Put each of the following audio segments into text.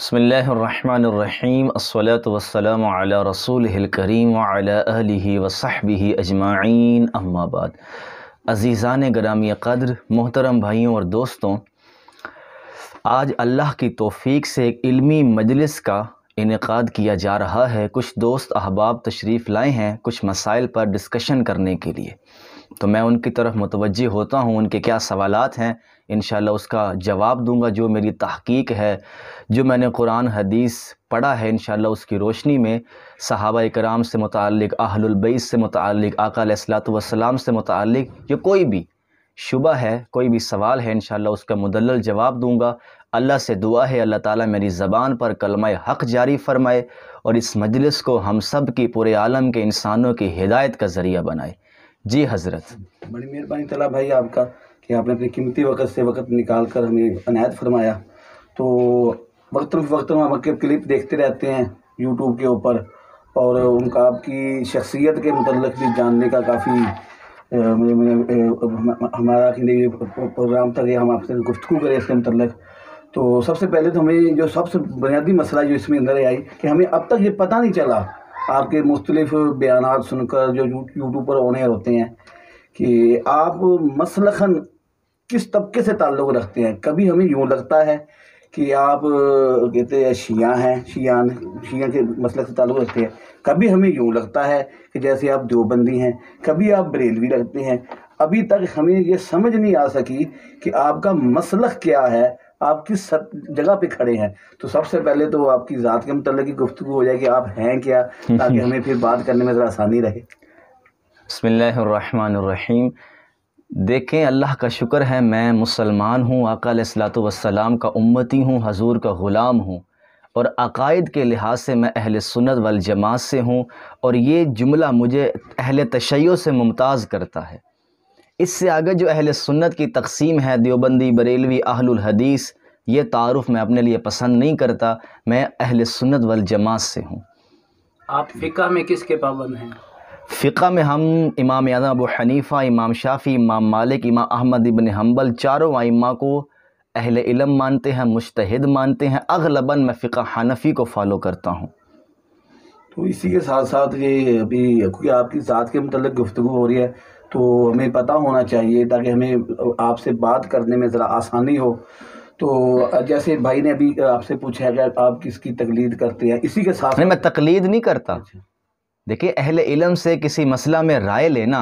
بسم اللہ الرحمن الرحیم الصلاۃ والسلام علی رسولہ الکریم وعلی آلہ وصحبہ اجمعین اما بعد۔ عزیزان گرامی قدر، محترم بھائیوں اور دوستوں، آج اللہ کی توفیق سے ایک علمی مجلس کا انعقاد کیا جا رہا ہے۔ کچھ دوست احباب تشریف لائے ہیں کچھ مسائل پر ڈسکشن کرنے کے لیے، تو میں ان کی طرف متوجہ ہوتا ہوں، ان کے کیا سوالات ہیں انشاءاللہ اس کا جواب دوں گا۔ جو میری تحقیق ہے، جو میں نے قرآن حدیث پڑھا ہے، انشاءاللہ اس کی روشنی میں صحابہ کرام سے متعلق، اہل البیت سے متعلق، آقا علیہ الصلوۃ والسلام سے متعلق یا کوئی بھی شبہ ہے، کوئی بھی سوال ہے، انشاءاللہ اس کا مدلل جواب دوں گا۔ اللہ سے دعا ہے اللہ تعالیٰ میری زبان پر کلمہ حق جاری فرمائے اور اس مجلس کو ہم سب کی پورے عالم کے انسانوں کی ہدایت کا ذریعہ بنائے۔ جی حضرت۔ بڑی مہربانی طلع بھائی آپ کا کہ آپ نے اپنے قیمتی وقت سے وقت نکال کر ہمیں عنایت فرمایا۔ تو وقت ہم آپ کے کلپ دیکھتے رہتے ہیں یوٹیوب کے اوپر، اور ان کا آپ کی شخصیت کے متعلق بھی جاننے کا کافی ہمارا پروگرام تھا کہ ہم آپ سے گفتگو کریں اس کے متعلق۔ تو سب سے پہلے تو ہمیں جو سب سے بنیادی مسئلہ جو اس میں اندر آئی کہ ہمیں اب تک یہ پتہ نہیں چلا، آپ کے مختلف بیانات سن کر جو یوٹیوب پر آن ایئر ہوتے ہیں، کہ آپ مسلخاً کس طبقے سے تعلق رکھتے ہیں۔ کبھی ہمیں یوں لگتا ہے کہ آپ کہتے ہیں شیعہ ہیں، شیعہ کے مسلک سے تعلق رکھتے ہیں، کبھی ہمیں یوں لگتا ہے کہ جیسے آپ دیوبندی ہیں، کبھی آپ بریلوی رکھتے ہیں۔ ابھی تک ہمیں یہ سمجھ نہیں آ سکی کہ آپ کا مسلک کیا ہے، آپ کس جگہ پہ کھڑے ہیں۔ تو سب سے پہلے تو آپ کی ذات کے متعلق کی گفتگو ہو جائے کہ آپ ہیں کیا، تاکہ ہمیں پھر بات کرنے میں ذرا آسانی رہے۔ بسم اللہ الرحمن الرحیم۔ دیکھیں، اللہ کا شکر ہے میں مسلمان ہوں، آقا علیہ الصلوۃ والسلام کا امتی ہوں، حضور کا غلام ہوں، اور عقائد کے لحاظ سے میں اہل سنت والجماعت سے ہوں، اور یہ جملہ مجھے اہل تشیع سے ممتاز کرتا ہے۔ اس سے آگے جو اہل سنت کی تقسیم ہے، دیوبندی، بریلوی، اہل الحدیث، یہ تعارف میں اپنے لیے پسند نہیں کرتا۔ میں اہل سنت والجماعت سے ہوں۔ آپ فقہ میں کس کے پابند ہیں؟ فقہ میں ہم امام اعظم ابو حنیفہ، امام شافعی، امام مالک، امام احمد ابن حنبل، چاروں ائمہ کو اہل علم مانتے ہیں، مجتہد مانتے ہیں۔ اغلباً میں فقہ حنفی کو فالو کرتا ہوں۔ تو اسی کے ساتھ ساتھ یہ ابھی کیونکہ آپ کی ذات کے متعلق گفتگو ہو رہی ہے، تو ہمیں پتہ ہونا چاہیے تاکہ ہمیں آپ سے بات کرنے میں ذرا آسانی ہو۔ تو جیسے بھائی نے ابھی آپ سے پوچھا ہے کہ آپ کس کی تقلید کرتے ہیں، اسی کے ساتھ نہیں، میں تقلید نہیں کرتا۔ دیکھیں، اہل علم سے کسی مسئلہ میں رائے لینا،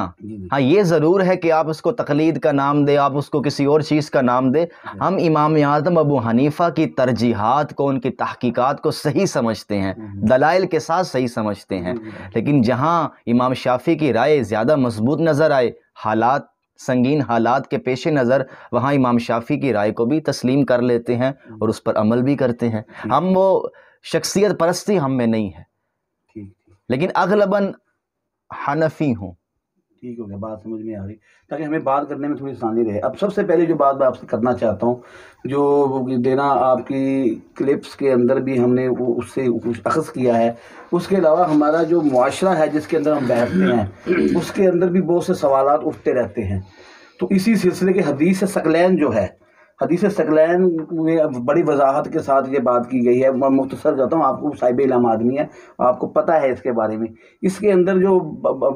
ہاں یہ ضرور ہے کہ آپ اس کو تقلید کا نام دیں، آپ اس کو کسی اور چیز کا نام دیں۔ ہم امام اعظم ابو حنیفہ کی ترجیحات کو، ان کی تحقیقات کو صحیح سمجھتے ہیں، دلائل کے ساتھ صحیح سمجھتے ہیں۔ لیکن جہاں امام شافعی کی رائے زیادہ مضبوط نظر آئے، حالات، سنگین حالات کے پیش نظر، وہاں امام شافعی کی رائے کو بھی تسلیم کر لیتے ہیں اور اس پر عمل بھی کرتے ہیں۔ ہم وہ شخصیت پرستی ہم میں نہیں ہے، لیکن اغلباً حنفی ہوں۔ ٹھیک ہو گیا، بات سمجھ میں آ گئی تاکہ ہمیں بات کرنے میں تھوڑی آسانی رہے۔ اب سب سے پہلے جو بات میں آپ سے کرنا چاہتا ہوں، جو دینا آپ کی کلپس کے اندر بھی ہم نے اس سے کچھ اخذ کیا ہے، اس کے علاوہ ہمارا جو معاشرہ ہے جس کے اندر ہم بیٹھتے ہیں، اس کے اندر بھی بہت سے سوالات اٹھتے رہتے ہیں۔ تو اسی سلسلے کے حدیث ثقلین جو ہے، حدیث ثقلین میں بڑی وضاحت کے ساتھ یہ بات کی گئی ہے۔ میں مختصر کرتا ہوں، آپ کو صاحب علم آدمی ہے، آپ کو پتہ ہے اس کے بارے میں۔ اس کے اندر جو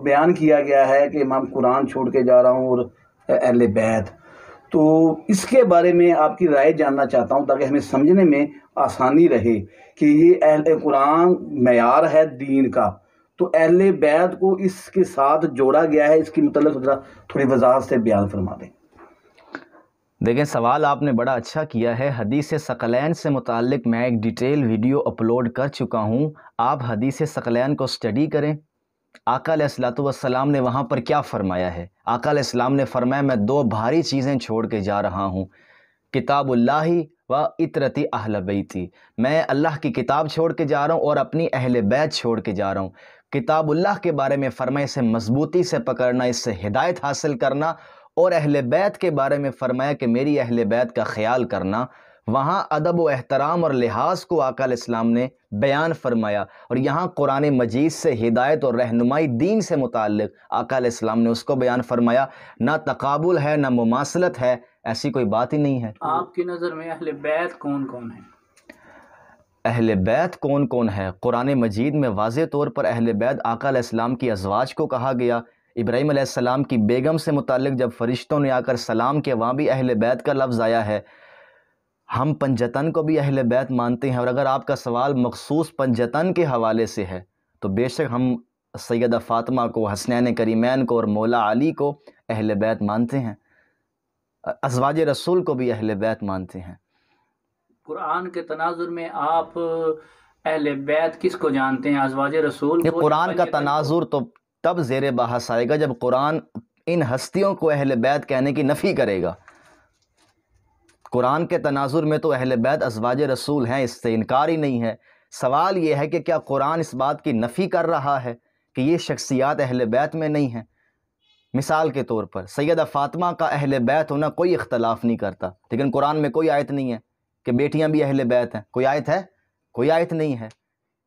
بیان کیا گیا ہے کہ میں قرآن چھوڑ کے جا رہا ہوں اور اہل بیت، تو اس کے بارے میں آپ کی رائے جاننا چاہتا ہوں تاکہ ہمیں سمجھنے میں آسانی رہے کہ یہ اہل قرآن معیار ہے دین کا، تو اہل بیت کو اس کے ساتھ جوڑا گیا ہے، اس کی متعلق تھوڑی وضاحت سے بیان فرما دیں۔ دیکھیں، سوال آپ نے بڑا اچھا کیا ہے۔ حدیث ثقلین سے متعلق میں ایک ڈیٹیل ویڈیو اپلوڈ کر چکا ہوں، آپ حدیث ثقلین کو سٹڈی کریں۔ آقا علیہ الصلوۃ والسلام نے وہاں پر کیا فرمایا ہے؟ آقا علیہ السلام نے فرمایا، میں دو بھاری چیزیں چھوڑ کے جا رہا ہوں، کتاب اللہ و اطرتی اہل بیتی۔ میں اللہ کی کتاب چھوڑ کے جا رہا ہوں اور اپنی اہل بیت چھوڑ کے جا رہا ہوں۔ کتاب اللہ کے بارے میں فرمایا اسے مضبوطی سے پکڑنا، اس سے ہدایت حاصل کرنا، اور اہل بیت کے بارے میں فرمایا کہ میری اہل بیت کا خیال کرنا۔ وہاں ادب و احترام اور لحاظ کو آقا علیہ السلام نے بیان فرمایا، اور یہاں قرآن مجید سے ہدایت اور رہنمائی دین سے متعلق آقا علیہ السلام نے اس کو بیان فرمایا۔ نہ تقابل ہے، نہ مماثلت ہے، ایسی کوئی بات ہی نہیں ہے۔ آپ کی نظر میں اہل بیت کون کون ہیں؟ اہل بیت کون کون ہے؟ قرآن مجید میں واضح طور پر اہل بیت آقا علیہ السلام کی ازواج کو کہا گیا۔ ابراہیم علیہ السلام کی بیگم سے متعلق جب فرشتوں نے آ کر سلام کیا وہاں بھی اہل بیت کا لفظ آیا ہے۔ ہم پنجتن کو بھی اہل بیت مانتے ہیں، اور اگر آپ کا سوال مخصوص پنجتن کے حوالے سے ہے تو بے شک ہم سیدہ فاطمہ کو، حسنین کریمین کو اور مولا علی کو اہل بیت مانتے ہیں، ازواج رسول کو بھی اہل بیت مانتے ہیں۔ قرآن کے تناظر میں آپ اہل بیت کس کو جانتے ہیں؟ ازواج رسول یہ کو؟ قرآن کا تناظر تو تب زیر بحث آئے گا جب قرآن ان ہستیوں کو اہل بیت کہنے کی نفی کرے گا۔ قرآن کے تناظر میں تو اہل بیت ازواج رسول ہیں، اس سے انکار ہی نہیں ہے۔ سوال یہ ہے کہ کیا قرآن اس بات کی نفی کر رہا ہے کہ یہ شخصیات اہل بیت میں نہیں ہیں؟ مثال کے طور پر سیدہ فاطمہ کا اہل بیت ہونا کوئی اختلاف نہیں کرتا، لیکن قرآن میں کوئی آیت نہیں ہے کہ بیٹیاں بھی اہل بیت ہیں۔ کوئی آیت ہے؟ کوئی آیت نہیں ہے۔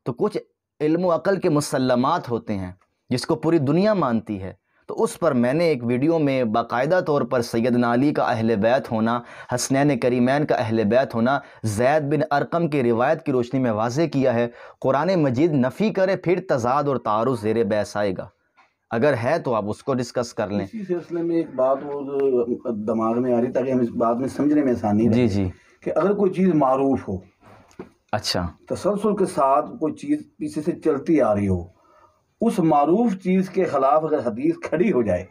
تو کچھ علم و عقل کے مسلمات ہوتے ہیں جس کو پوری دنیا مانتی ہے، تو اس پر میں نے ایک ویڈیو میں باقاعدہ طور پر سیدنا علی کا اہل بیت ہونا، حسنین کریمین کا اہل بیت ہونا زید بن ارقم کی روایت کی روشنی میں واضح کیا ہے۔ قرآن مجید نفی کرے پھر تضاد اور تعارض زیر بحث آئے گا، اگر ہے تو آپ اس کو ڈسکس کر لیں۔ اسی سلسلے میں ایک بات وہ دماغ میں آ رہی تاکہ ہم اس بات میں سمجھنے میں آسانی رہے جی کہ اگر کوئی چیز معروف ہو، اچھا، تسلسل کے ساتھ کوئی چیز پیچھے سے چلتی آ رہی ہو، اس معروف چیز کے خلاف اگر حدیث کھڑی ہو جائے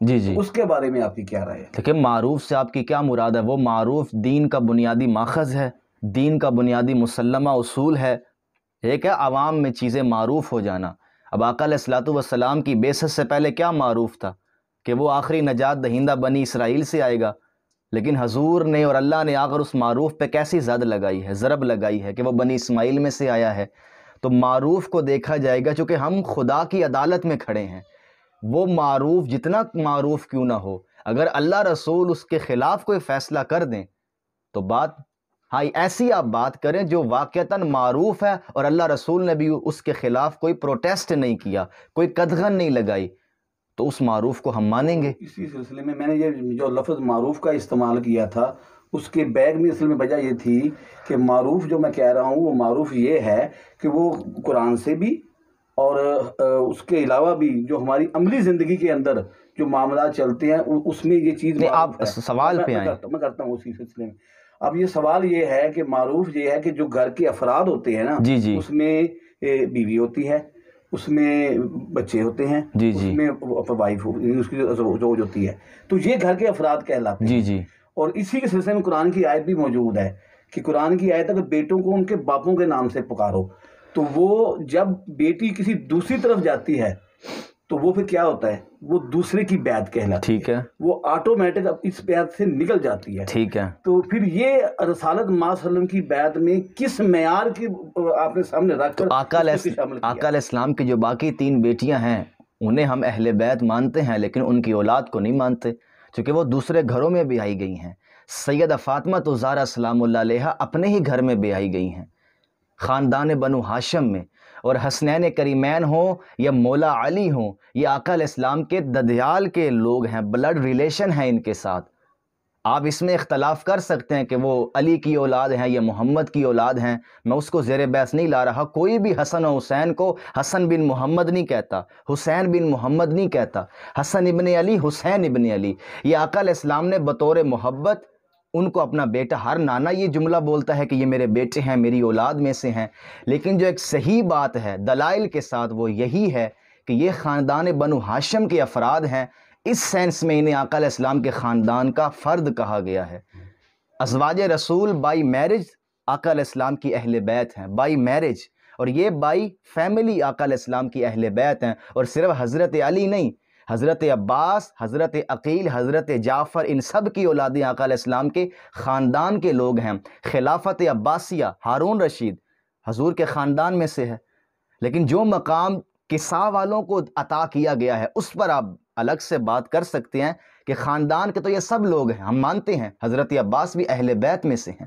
جی اس کے بارے میں آپ کی کیا رائے ہے؟ دیکھیں، معروف سے آپ کی کیا مراد ہے؟ وہ معروف دین کا بنیادی ماخذ ہے، دین کا بنیادی مسلمہ اصول ہے۔ ایک ہے عوام میں چیزیں معروف ہو جانا۔ اب آقا علیہ الصلوۃ والسلام کی بعثت سے پہلے کیا معروف تھا؟ کہ وہ آخری نجات دہندہ بنی اسرائیل سے آئے گا، لیکن حضور نے اور اللہ نے آ کر اس معروف پہ کیسی زد لگائی ہے، ضرب لگائی ہے کہ وہ بنی اسماعیل میں سے آیا ہے۔ تو معروف کو دیکھا جائے گا، چونکہ ہم خدا کی عدالت میں کھڑے ہیں، وہ معروف جتنا معروف کیوں نہ ہو، اگر اللہ رسول اس کے خلاف کوئی فیصلہ کر دیں تو بات ایسی آپ بات کریں جو واقعتاً معروف ہے اور اللہ رسول نے بھی اس کے خلاف کوئی پروٹیسٹ نہیں کیا، کوئی قدغن نہیں لگائی، تو اس معروف کو ہم مانیں گے۔ اسی سلسلے میں نے یہ جو لفظ معروف کا استعمال کیا تھا، اس کے بیگ میں اصل میں وجہ یہ تھی کہ معروف جو میں کہہ رہا ہوں وہ معروف یہ ہے کہ وہ قرآن سے بھی اور اس کے علاوہ بھی جو ہماری عملی زندگی کے اندر جو معاملات چلتے ہیں اس میں یہ چیز آپ سوال پہ آئیں۔ میں کرتا ہوں اسی سلسلے میں۔ اب یہ سوال یہ ہے کہ معروف یہ ہے کہ جو گھر کے افراد ہوتے ہیں نا، اس میں بیوی ہوتی ہے، اس میں بچے ہوتے ہیں، اس میں وائف اس کی زوج ہوتی ہے، تو یہ گھر کے افراد کہلاتے ہیں۔ اور اسی کے سلسلے میں قرآن کی آیت بھی موجود ہے کہ قرآن کی آیت ہے کہ بیٹوں کو ان کے باپوں کے نام سے پکارو، تو وہ جب بیٹی کسی دوسری طرف جاتی ہے تو وہ پھر کیا ہوتا ہے؟ وہ دوسرے کی بیعت کہلاتی ہے، وہ آٹومیٹک اس بیعت سے نکل جاتی ہے۔ تو پھر یہ رسالت ماں صلی اللہ علیہ وسلم کی بیعت میں کس معیار کی آپ نے سامنے رکھ کر آقا علیہ السلام کی جو باقی 3 بیٹیاں ہیں انہیں ہم اہل بیت مانتے ہیں، لیکن ان کی اولاد کو نہیں مانتے، چونکہ وہ دوسرے گھروں میں بیائی گئی ہیں۔ سیدہ فاطمہ تو زہرا سلام اللہ علیہا اپنے ہی گھر میں بیائی گئی ہیں، خاندان بنو ہاشم میں، اور حسنین کریمین ہوں یا مولا علی ہوں، یہ آقا علیہ السلام کے ددیال کے لوگ ہیں، بلڈ ریلیشن ہیں ان کے ساتھ۔ آپ اس میں اختلاف کر سکتے ہیں کہ وہ علی کی اولاد ہیں یا محمد کی اولاد ہیں، میں اس کو زیر بحث نہیں لا رہا۔ کوئی بھی حسن و حسین کو حسن بن محمد نہیں کہتا، حسین بن محمد نہیں کہتا، حسن ابن علی، حسین ابن علی، یہ آقا علیہ السلام نے بطور محبت ان کو اپنا بیٹا، ہر نانا یہ جملہ بولتا ہے کہ یہ میرے بیٹے ہیں، میری اولاد میں سے ہیں، لیکن جو ایک صحیح بات ہے دلائل کے ساتھ وہ یہی ہے کہ یہ خاندان بنو ہاشم کے افراد ہیں، اس سینس میں انہیں آقا علیہ السلام کے خاندان کا فرد کہا گیا ہے۔ ازواج رسول بائی میرج آقا علیہ السلام کی اہل بیت ہیں، بائی میرج، اور یہ بائی فیملی آقا علیہ السلام کی اہل بیت ہیں، اور صرف حضرت علی نہیں، حضرت عباس، حضرت عقیل، حضرت جعفر، ان سب کی اولادیں آقا علیہ السلام کے خاندان کے لوگ ہیں۔ خلافت عباسیہ، ہارون رشید حضور کے خاندان میں سے ہے، لیکن جو مقام کسا والوں کو عطا کیا گیا ہے اس پر آپ الگ سے بات کر سکتے ہیں کہ خاندان کے تو یہ سب لوگ ہیں، ہم مانتے ہیں حضرت عباس بھی اہل بیت میں سے ہیں،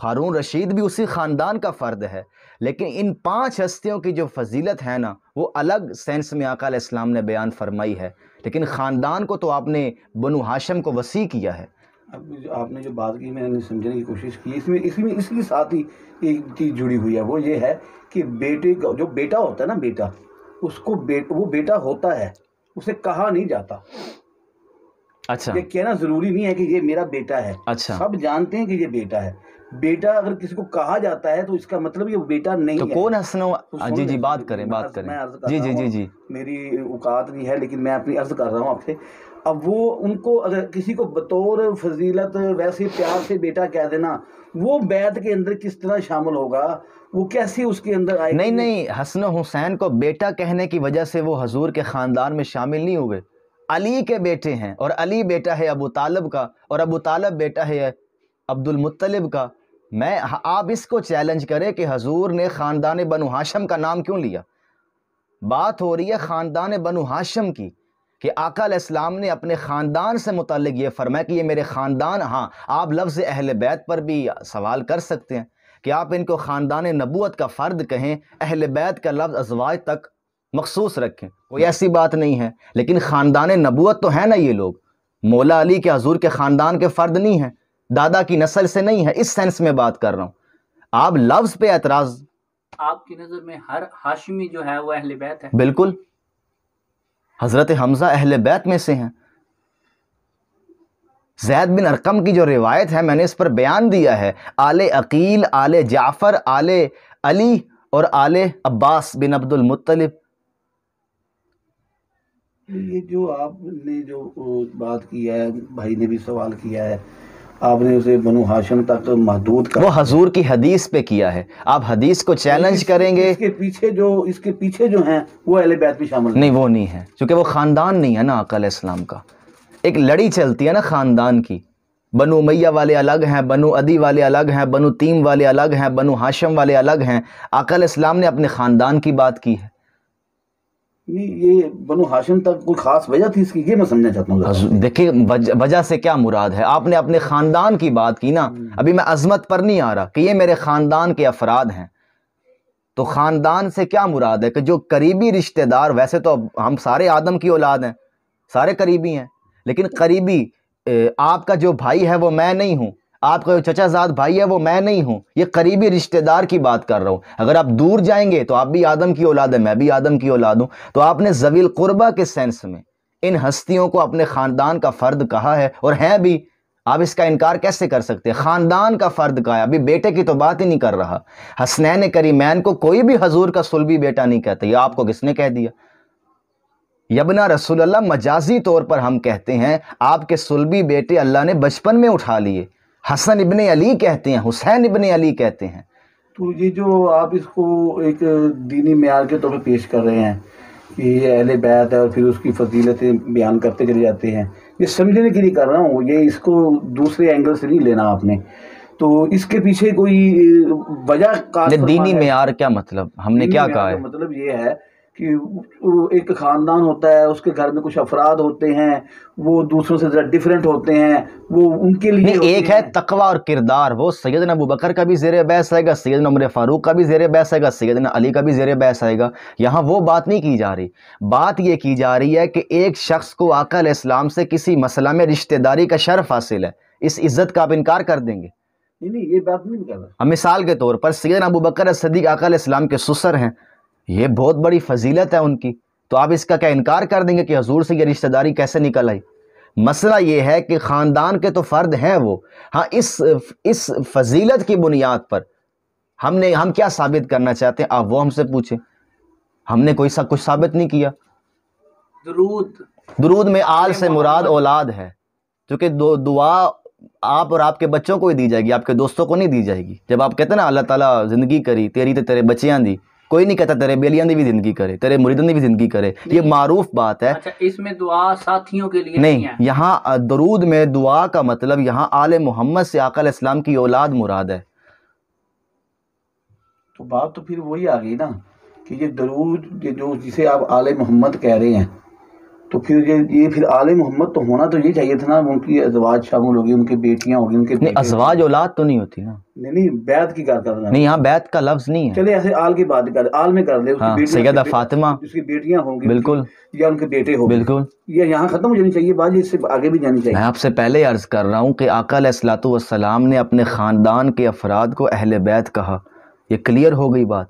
ہارون رشید بھی اسی خاندان کا فرد ہے، لیکن ان 5 ہستیوں کی جو فضیلت ہے نا وہ الگ سینس میں آقا علیہ السلام نے بیان فرمائی ہے، لیکن خاندان کو تو آپ نے بنو ہاشم کو وسیع کیا ہے۔ اب آپ نے جو بات کی میں نے سمجھنے کی کوشش کی، اس کے ساتھ ہی ایک چیز جڑی ہوئی ہے، وہ یہ ہے کہ بیٹے کا جو بیٹا ہوتا ہے نا، بیٹا اس کو وہ بیٹا ہوتا ہے، اسے کہا نہیں جاتا۔ اچھا یہ کہنا ضروری نہیں ہے کہ یہ میرا بیٹا ہے، اچھا، سب جانتے ہیں کہ یہ بیٹا ہے۔ بیٹا اگر کسی کو کہا جاتا ہے تو اس کا مطلب یہ بیٹا نہیں تو ہے۔ کون حسن تو سن جی لیں، بات کریں بات کریں، میں عرض کر جی رہا جی جی ہوں، جی میری اوقات نہیں ہے لیکن میں اپنی عرض کر رہا ہوں آپ سے۔ اب وہ ان کو اگر کسی کو بطور فضیلت ویسے پیار سے بیٹا کہہ دینا، وہ بیت کے اندر کس طرح شامل ہوگا، وہ کیسے اس کے اندر آئے گا؟ نہیں، حسن و حسین کو بیٹا کہنے کی وجہ سے وہ حضور کے خاندان میں شامل نہیں ہوئے، علی کے بیٹے ہیں، اور علی بیٹا ہے ابو طالب کا، اور ابو طالب بیٹا ہے عبد المطلب کا۔ آپ اس کو چیلنج کریں کہ حضور نے خاندان بنو ہاشم کا نام کیوں لیا؟ بات ہو رہی ہے خاندان بنو ہاشم کی، کہ آقا علیہ السلام نے اپنے خاندان سے متعلق یہ فرمایا کہ یہ میرے خاندان۔ ہاں، آپ لفظ اہل بیت پر بھی سوال کر سکتے ہیں کہ آپ ان کو خاندان نبوت کا فرد کہیں، اہل بیت کا لفظ ازواج تک مخصوص رکھیں، کوئی ایسی بات نہیں ہے، لیکن خاندان نبوت تو ہے نا یہ لوگ، مولا علی کے حضور کے خاندان کے فرد نہیں ہیں، دادا کی نسل سے نہیں ہے، اس سینس میں بات کر رہا ہوں۔ آپ لفظ پہ اعتراض، آپ کی نظر میں ہر ہاشمی جو ہے وہ اہل بیت ہے؟ بالکل، حضرت حمزہ اہل بیت میں سے ہیں۔ زید بن ارقم کی جو روایت ہے میں نے اس پر بیان دیا ہے، آل عقیل، آل جعفر، آل علی اور آل عباس بن عبد المطلب۔ یہ جو آپ نے جو بات کی ہے، بھائی نے بھی سوال کیا ہے، آپ نے اسے بنو ہاشم تک محدود کر، وہ حضور کی حدیث پہ کیا ہے، آپ حدیث کو چیلنج کریں گے۔ اس کے پیچھے جو ہیں وہ اہل بیت بھی شامل نہیں، وہ نہیں ہے، چونکہ وہ خاندان نہیں ہے نا آقا علیہ السلام کا، ایک لڑی چلتی ہے نا خاندان کی، بنو امیہ والے الگ ہیں، بنو عدی والے الگ ہیں، بنو تیم والے الگ ہیں، بنو ہاشم والے الگ ہیں، آقا علیہ السلام نے اپنے خاندان کی بات کی ہے۔ یہ بنو ہاشم تک کوئی خاص وجہ تھی اس کی، یہ میں سمجھنا چاہتا ہوں۔ دیکھیں وجہ سے کیا مراد ہے، آپ نے اپنے خاندان کی بات کی نا، ابھی میں عظمت پر نہیں آ رہا کہ یہ میرے خاندان کے افراد ہیں، تو خاندان سے کیا مراد ہے کہ جو قریبی رشتہ دار، ویسے تو ہم سارے آدم کی اولاد ہیں، سارے قریبی ہیں، لیکن قریبی آپ کا جو بھائی ہے وہ میں نہیں ہوں، آپ کا جو چچا زاد بھائی ہے وہ میں نہیں ہوں، یہ قریبی رشتہ دار کی بات کر رہا ہوں۔ اگر آپ دور جائیں گے تو آپ بھی آدم کی اولاد ہیں، میں بھی آدم کی اولاد ہوں، تو آپ نے ذوی القربہ کے سینس میں ان ہستیوں کو اپنے خاندان کا فرد کہا ہے، اور ہیں بھی، آپ اس کا انکار کیسے کر سکتے ہیں؟ خاندان کا فرد کہا ہے، ابھی بیٹے کی تو بات ہی نہیں کر رہا۔ حسنین کریمین کو کوئی بھی حضور کا صلبی بیٹا نہیں کہتا، یہ آپ کو کس نے کہہ دیا؟ یبنا رسول اللہ مجازی طور پر ہم کہتے ہیں، آپ کے صلبی بیٹے اللہ نے بچپن میں اٹھا لیے، حسن ابن علی کہتے ہیں، حسین ابن علی کہتے ہیں۔ تو یہ جو آپ اس کو ایک دینی معیار کے طور پہ پیش کر رہے ہیں کہ یہ اہل بیت ہے اور پھر اس کی فضیلتیں بیان کرتے چلے جاتے ہیں، یہ سمجھنے کے لیے کر رہا ہوں، یہ اس کو دوسرے اینگل سے نہیں لینا آپ نے، تو اس کے پیچھے کوئی وجہ خاص دینی معیار کیا مطلب، ہم نے کیا کہا ہے؟ مطلب یہ ہے کہ ایک خاندان ہوتا ہے، اس کے گھر میں کچھ افراد ہوتے ہیں، وہ دوسروں سے ذرا ڈیفرنٹ ہوتے ہیں، وہ ان کے لیے ایک ہے تقوی اور کردار، وہ سیدنا ابو بکر کا بھی زیر بحث آئے گا، سیدنا عمر فاروق کا بھی زیر بحث آئے گا، سیدنا علی کا بھی زیر بحث آئے گا۔ یہاں وہ بات نہیں کی جا رہی، بات یہ کی جا رہی ہے کہ ایک شخص کو آقا علیہ السلام سے کسی مسئلہ میں رشتہ داری کا شرف حاصل ہے، اس عزت کا آپ انکار کر دیں گے؟ نہیں، یہ بات نہیں کر رہا۔ مثال کے طور پر سیدنا ابو بکر صدیق آقا علیہ السلام کے سسر ہیں، یہ بہت بڑی فضیلت ہے ان کی، تو آپ اس کا کیا انکار کر دیں گے کہ حضور سے یہ رشتہ داری کیسے نکل آئی؟ مسئلہ یہ ہے کہ خاندان کے تو فرد ہیں وہ، ہاں اس فضیلت کی بنیاد پر ہم کیا ثابت کرنا چاہتے ہیں، آپ وہ ہم سے پوچھیں، ہم نے کوئی کچھ ثابت نہیں کیا۔ درود میں آل سے مراد اولاد ہے، کیونکہ دعا آپ اور آپ کے بچوں کو ہی دی جائے گی، آپ کے دوستوں کو نہیں دی جائے گی۔ جب آپ کہتے ہیں نا اللہ تعالیٰ زندگی کری تیری تے تیرے بچیاں دی، کوئی نہیں کہتا تیرے بیلیاں دی بھی زندگی کرے، تیرے مریدوں دی بھی زندگی کرے، یہ معروف بات ہے۔ اچھا، اس میں دعا ساتھیوں کے لیے نہیں، ہے؟ یہاں درود میں دعا کا مطلب یہاں آل محمد سے آقا علیہ السلام کی اولاد مراد ہے۔ تو بات تو پھر وہی آ گئی نا کہ یہ درود جو جسے آپ آل محمد کہہ رہے ہیں، تو پھر یہ پھر آل محمد تو ہونا تو یہ چاہیے تھا نا، ان کی ازواج شامل ہوگی، ان کی بیٹیاں ہوگی، ان کے نہیں، ازواج اولاد تو نہیں ہوتی نا. نہیں بیعت کی بات کر رہا نہیں، یہاں بیعت کا لفظ نہیں ہے. چلے ایسے آل کی بات کر، آل میں کر لے، اس کی ہاں، بیٹیاں، سیدہ فاطمہ، اس کی بیٹیاں ہوں گی بالکل یا ان کے بیٹے ہوں گے، بالکل. یہ یہاں ختم ہو جانی چاہیے بات، اس سے آگے بھی جانی میں چاہیے. آپ سے پہلے عرض کر رہا ہوں کہ آقا علیہ الصلوۃ والسلام نے اپنے خاندان کے افراد کو اہل بیت کہا. یہ کلیئر ہو گئی بات،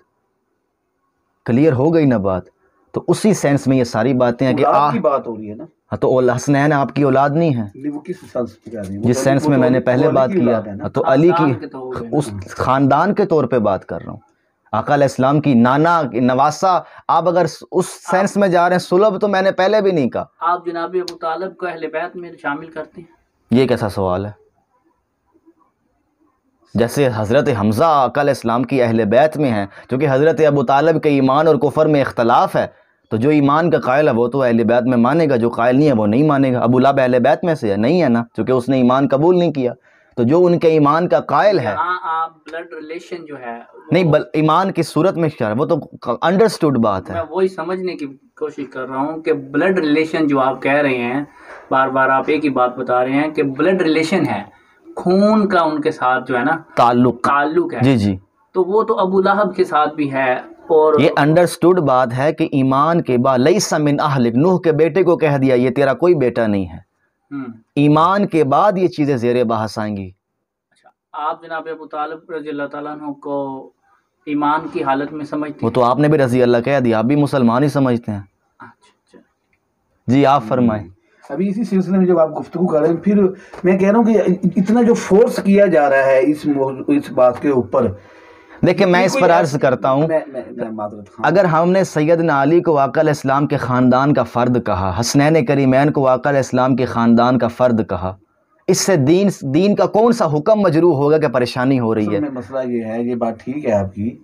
کلیئر ہو گئی نا بات. تو اسی سینس میں یہ ساری باتیں ہیں کہ اولاد کی بات ہو رہی ہے نا. ہاں، تو حسنین آپ کی اولاد نہیں ہے. نہیں، وہ کس سینس میں کہہ رہے ہیں؟ جس سینس میں میں نے پہلے بات کیا، تو علی کی خاندان کے تو ہو گئے نا. اس خاندان کے طور پہ بات کر رہا ہوں. آقا علیہ السلام کی نانا نواسا، آپ اگر اس سینس میں جا رہے ہیں، سلب تو میں نے پہلے بھی نہیں کہا. آپ جناب ابو طالب کو اہل بیت میں شامل کرتے ہیں؟ یہ کیسا سوال ہے؟ جیسے حضرت حمزہ آقا علیہ السلام کی اہل بیت میں ہیں، کیونکہ حضرت ابو طالب کے ایمان اور کفر میں اختلاف ہے، تو جو ایمان کا قائل ہے وہ تو اہل بیت میں مانے گا، جو قائل نہیں ہے وہ نہیں مانے گا. ابو لہب اہل بیت میں سے ہے نہیں ہے نا، کیونکہ اس نے ایمان قبول نہیں کیا. تو جو ان کے ایمان کا قائل ہے، ہاں، آپ بلڈ ریلیشن جو ہے نہیں ایمان کی صورت میں کیا ہے، وہ تو انڈرسٹوڈ بات ہے. میں وہی سمجھنے کی کوشش کر رہا ہوں کہ بلڈ ریلیشن جو آپ کہہ رہے ہیں، بار بار آپ ایک ہی بات بتا رہے ہیں کہ بلڈ ریلیشن ہے، خون کا ان کے ساتھ جو ہے نا تعلق ہے. جی جی، تو وہ تو ابو لہب کے ساتھ بھی ہے. اور یہ انڈرسٹوڈ بات ہے کہ ایمان کے بعد لیس من اہلک، نوح کے بیٹے کو کہہ دیا یہ تیرا کوئی بیٹا نہیں ہے. ایمان کے بعد یہ چیزیں زیر بحث آئیں گی. اچھا، آپ جناب ابو طالب رضی اللہ تعالیٰ عنہ کو ایمان کی حالت میں سمجھتے وہ ہیں؟ تو آپ نے بھی رضی اللہ کہہ دیا، آپ بھی مسلمان ہی سمجھتے ہیں. اچھا، جی آپ فرمائیں. ابھی اسی سلسلے میں جب آپ گفتگو کر رہے ہیں، پھر میں کہہ رہا ہوں کہ اتنا جو فورس کیا جا رہا ہے اس بات کے اوپر، دیکھیں میں اس پر عرض کرتا ہوں، اگر ہم نے سیدنا علی کو آقا علیہ السلام کے خاندان کا فرد کہا، حسنین کریمین کو آقا علیہ السلام کے خاندان کا فرد کہا، اس سے دین کا کون سا حکم مجروح ہوگا کہ پریشانی ہو رہی ہے؟ مسئلہ یہ ہے، یہ بات ٹھیک ہے آپ کی،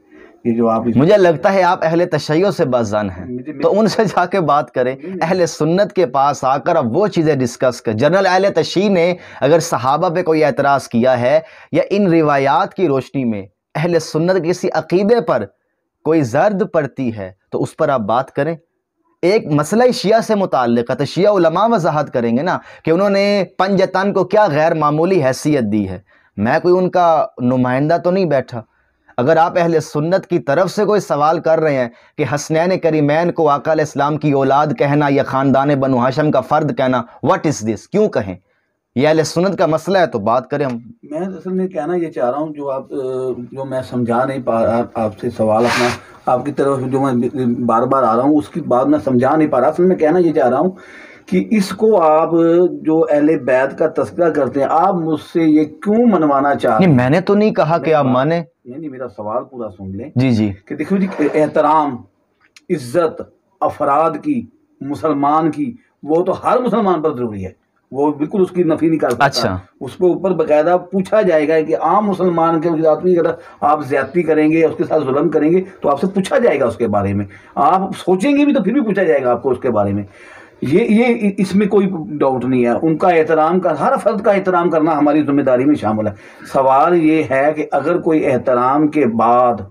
یہ جو آپ مجھے لگتا ہے آپ اہل تشیع سے بازان ہیں، تو ان سے جا کے بات کریں. اہل سنت کے پاس آ کر اب وہ چیزیں ڈسکس کر. جنرل اہل تشیع نے اگر صحابہ پہ کوئی اعتراض کیا ہے یا ان روایات کی روشنی میں اہل سنت کے کسی عقیدے پر کوئی زرد پڑتی ہے تو اس پر آپ بات کریں. ایک مسئلہ شیعہ سے متعلق ہے تو شیعہ علماء وضاحت کریں گے نا کہ انہوں نے پنجتن کو کیا غیر معمولی حیثیت دی ہے. میں کوئی ان کا نمائندہ تو نہیں بیٹھا. اگر آپ اہل سنت کی طرف سے کوئی سوال کر رہے ہیں کہ حسنین کریمین کو آقا علیہ السلام کی اولاد کہنا یا خاندان بنو ہاشم کا فرد کہنا، واٹ از دس، کیوں کہیں؟ یہ اہل سنت کا مسئلہ ہے تو بات کریں. ہم میں اصل میں کہنا یہ چاہ رہا ہوں، جو میں سمجھا نہیں پا رہا آپ سے سوال اپنا، آپ کی طرف جو میں بار بار آ رہا ہوں اس کی بات میں سمجھا نہیں پا رہا. اصل میں کہنا یہ چاہ رہا ہوں کہ اس کو آپ جو اہل بیت کا تذکرہ کرتے ہیں، آپ مجھ سے یہ کیوں منوانا چاہ رہے ہیں؟ نہیں، میں نے تو نہیں کہا کہ آپ مانیں. نہیں، میرا سوال پورا سن لیں. جی جی، کہ دیکھو جی، احترام، عزت افراد کی، مسلمان کی، وہ تو ہر مسلمان پر ضروری ہے، وہ بالکل اس کی نفی نہیں کر سکتا. اچھا، اس کے اوپر باقاعدہ پوچھا جائے گا کہ عام مسلمان کے ساتھ بھی اگر آپ زیادتی کریں گے، اس کے ساتھ ظلم کریں گے تو آپ سے پوچھا جائے گا اس کے بارے میں. آپ سوچیں گے بھی تو پھر بھی پوچھا جائے گا آپ کو اس کے بارے میں. یہ اس میں کوئی ڈاؤٹ نہیں ہے. ان کا احترام ہر فرد کا احترام کرنا ہماری ذمہ داری میں شامل ہے. سوال یہ ہے کہ اگر کوئی احترام کے بعد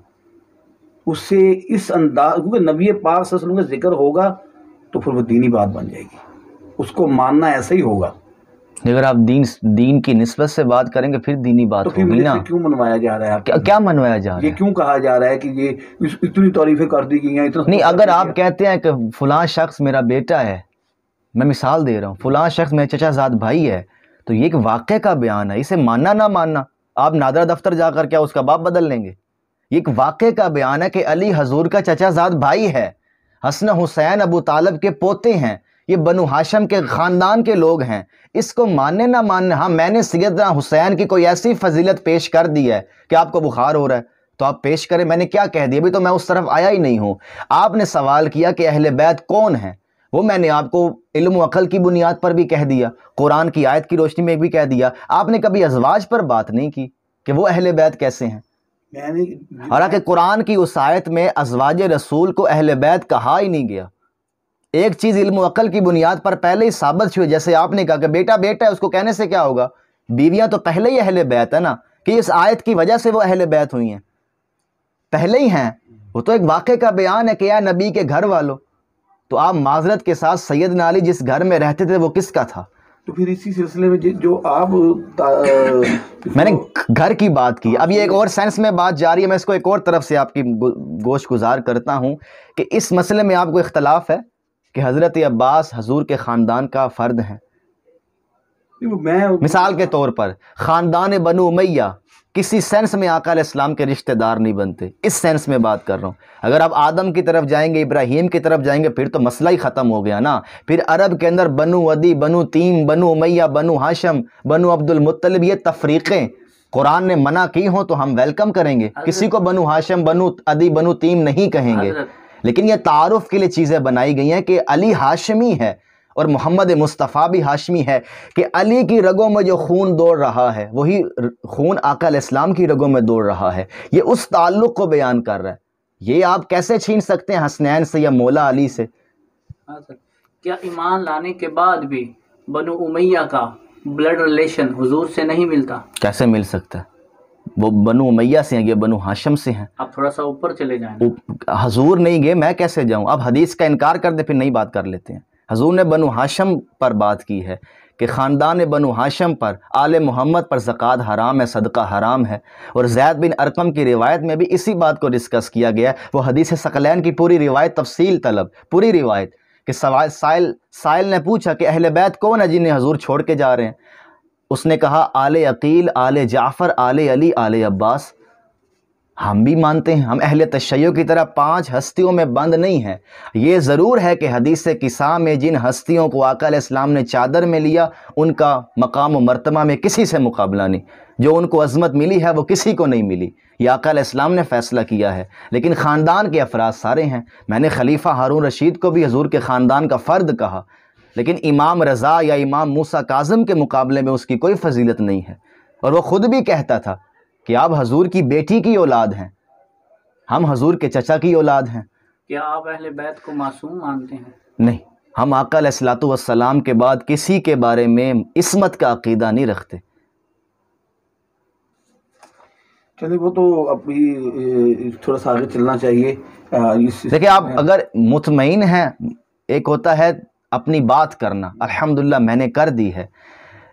اس سے اس انداز، کیونکہ نبی پاک صلی اللہ علیہ وسلم کا ذکر ہوگا تو پھر وہ دینی بات بن جائے گی، اس کو ماننا ایسا ہی ہوگا. اگر آپ دین کی نسبت سے بات کریں گے پھر دینی بات ہوگی نا. کیوں منوایا جا رہا ہے؟ کیا منوایا جا رہا ہے؟ یہ کیوں کہا جا رہا ہے کہ یہ اتنی تعریفیں کر دی گئی ہیں؟ نہیں، اگر آپ کہتے ہیں کہ فلاں شخص میرا بیٹا ہے، میں مثال دے رہا ہوں، فلاں شخص میرا چچا زاد بھائی ہے، تو یہ ایک واقعے کا بیان ہے. اسے ماننا نہ ماننا، آپ نادرہ دفتر جا کر کیا اس کا باپ بدل لیں گے؟ یہ ایک واقعے کا بیان ہے کہ علی حضور کا چچا زاد بھائی ہے، حسن حسین ابو طالب کے پوتے ہیں، یہ بنو ہاشم کے خاندان کے لوگ ہیں. اس کو ماننے نہ ماننے، ہاں میں نے سیدنا حسین کی کوئی ایسی فضیلت پیش کر دی ہے کہ آپ کو بخار ہو رہا ہے تو آپ پیش کریں. میں نے کیا کہہ دیا؟ ابھی تو میں اس طرف آیا ہی نہیں ہوں. آپ نے سوال کیا کہ اہل بیت کون ہیں، وہ میں نے آپ کو علم و عقل کی بنیاد پر بھی کہہ دیا، قرآن کی آیت کی روشنی میں بھی کہہ دیا. آپ نے کبھی ازواج پر بات نہیں کی کہ وہ اہل بیت کیسے ہیں. حالانکہ قرآن کی اس آیت میں ازواج رسول کو اہل بیت کہا ہی نہیں گیا. ایک چیز علم و عقل کی بنیاد پر پہلے ہی ثابت ہوئی، جیسے آپ نے کہا کہ بیٹا بیٹا ہے، اس کو کہنے سے کیا ہوگا؟ بیویاں تو پہلے ہی اہل بیت ہے نا، کہ اس آیت کی وجہ سے وہ اہل بیت ہوئی ہیں، پہلے ہی ہیں. وہ تو ایک واقعے کا بیان ہے کہ یا نبی کے گھر والوں. تو آپ معذرت کے ساتھ سیدنا علی جس گھر میں رہتے تھے وہ کس کا تھا؟ تو پھر اسی سلسلے میں جو آپ میں نے گھر کی بات کی. اب یہ ایک اور سینس میں بات جاری ہے, میں اس کو ایک اور طرف سے آپ کی گوش گزار کرتا ہوں کہ اس مسئلے میں آپ کو اختلاف ہے کہ حضرت عباس حضور کے خاندان کا فرد ہیں. مثال کے طور پر خاندان بنو امیہ کسی سینس میں آقا علیہ السلام کے رشتہ دار نہیں بنتے, اس سینس میں بات کر رہا ہوں. اگر آپ آدم کی طرف جائیں گے, ابراہیم کی طرف جائیں گے, پھر تو مسئلہ ہی ختم ہو گیا نا. پھر عرب کے اندر بنو عدی, بنو تیم, بنو امیہ, بنو ہاشم, بنو عبد المطلب, یہ تفریقیں قرآن نے منع کی ہوں تو ہم ویلکم کریں گے. کسی کو بنو ہاشم, بنو عدی, بنو تیم نہیں کہیں گے. لیکن یہ تعارف کے لیے چیزیں بنائی گئی ہیں کہ علی ہاشمی ہے اور محمد مصطفیٰ بھی ہاشمی ہے, کہ علی کی رگوں میں جو خون دوڑ رہا ہے وہی خون آقا علیہ السلام کی رگوں میں دوڑ رہا ہے. یہ اس تعلق کو بیان کر رہا ہے. یہ آپ کیسے چھین سکتے ہیں حسنین سے یا مولا علی سے؟ کیا ایمان لانے کے بعد بھی بنو امیہ کا بلڈ ریلیشن حضور سے نہیں ملتا؟ کیسے مل سکتا ہے؟ وہ بنو امیہ سے ہیں, یہ بنو ہاشم سے ہیں. آپ تھوڑا سا اوپر چلے جائیں. حضور نہیں گئے, میں کیسے جاؤں؟ اب حدیث کا انکار کر دے پھر نہیں بات کر لیتے ہیں. حضور نے بنو ہاشم پر بات کی ہے کہ خاندان بنو ہاشم پر, آل محمد پر زکوٰۃ حرام ہے, صدقہ حرام ہے. اور زید بن ارقم کی روایت میں بھی اسی بات کو ڈسکس کیا گیا ہے. وہ حدیث ثقلین کی پوری روایت تفصیل طلب, پوری روایت کہ سائل نے پوچھا کہ اہل بیت کون ہے جنہیں حضور چھوڑ کے جا رہے ہیں؟ اس نے کہا آل عقیل, آل جعفر, آل علی, آل عباس. ہم بھی مانتے ہیں, ہم اہل تشیع کی طرح 5 ہستیوں میں بند نہیں ہیں. یہ ضرور ہے کہ حدیث قصہ میں جن ہستیوں کو آقا علیہ السلام نے چادر میں لیا ان کا مقام و مرتبہ میں کسی سے مقابلہ نہیں. جو ان کو عظمت ملی ہے وہ کسی کو نہیں ملی, یہ آقا علیہ السلام نے فیصلہ کیا ہے. لیکن خاندان کے افراد سارے ہیں. میں نے خلیفہ ہارون رشید کو بھی حضور کے خاندان کا فرد کہا, لیکن امام رضا یا امام موسیٰ کاظم کے مقابلے میں اس کی کوئی فضیلت نہیں ہے. اور وہ خود بھی کہتا تھا کہ آپ حضور کی بیٹی کی اولاد ہیں, ہم حضور کے چچا کی اولاد ہیں. کیا آپ اہل بیت کو معصوم مانتے ہیں؟ نہیں, ہم آقا علیہ الصلوۃ والسلام کے بعد کسی کے بارے میں عصمت کا عقیدہ نہیں رکھتے. چلیے وہ تو ابھی تھوڑا سا آگے چلنا چاہیے. دیکھیں آپ اگر مطمئن ہیں, ایک ہوتا ہے اپنی بات کرنا, الحمدللہ میں نے کر دی ہے,